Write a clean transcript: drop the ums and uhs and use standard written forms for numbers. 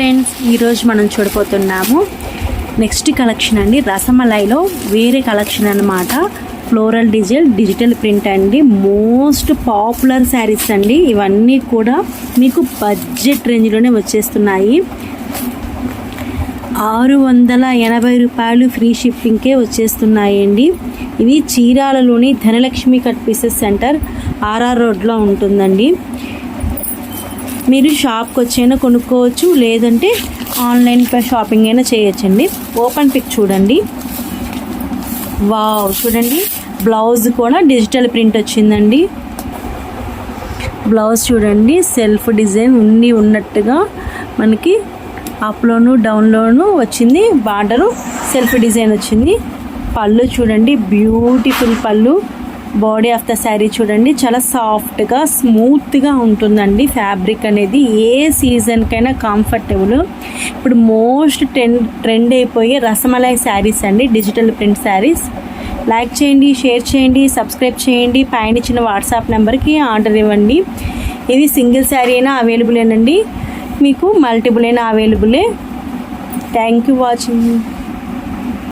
Friends, ఈరోజు మనం చూడబోతున్నాము నెక్స్ట్ కలెక్షన్ అండి. రసమలైలో వేరే కలెక్షన్ అన్నమాట. ఫ్లోరల్ డిజిటల్ ప్రింట్ అండి. మోస్ట్ పాపులర్ శారీస్ అండి. ఇవన్నీ కూడా మీకు బడ్జెట్ రేంజ్లోనే వచ్చేస్తున్నాయి. 680 రూపాయలు ఫ్రీ షిప్పింగ్కే వచ్చేస్తున్నాయండి. ఇవి చీరాలలోని Dhanalakshmi cut pieces centre R R రోడ్లో ఉంటుందండి. మీరు షాప్కి వచ్చైనా కొనుక్కోవచ్చు, లేదంటే ఆన్లైన్ షాపింగ్ అయినా చేయొచ్చండి. ఓపెన్ పిక్ చూడండి. వావ్, చూడండి, బ్లౌజ్ కూడా డిజిటల్ ప్రింట్ వచ్చిందండి. బ్లౌజ్ చూడండి, సెల్ఫ్ డిజైన్ ఉన్నట్టుగా మనకి అప్లోను డౌన్లోను వచ్చింది. బార్డరు సెల్ఫ్ డిజైన్ వచ్చింది. పళ్ళు చూడండి, బ్యూటిఫుల్ పళ్ళు. బాడీ ఆఫ్ ద శారీ చూడండి, చాలా సాఫ్ట్గా స్మూత్గా ఉంటుందండి. ఫ్యాబ్రిక్ అనేది ఏ సీజన్కైనా కంఫర్టబుల్. ఇప్పుడు మోస్ట్ ట్రెండ్ అయిపోయే రసమలై శారీస్ అండి, డిజిటల్ ప్రింట్ శారీస్. లైక్ చేయండి, షేర్ చేయండి, సబ్స్క్రైబ్ చేయండి. పైన ఇచ్చిన వాట్సాప్ నెంబర్కి ఆర్డర్ ఇవ్వండి. ఇది సింగిల్ శారీ అయినా అవైలబులేనండి, మీకు మల్టిపుల్ అయినా అవైలబులే. Thank you watching.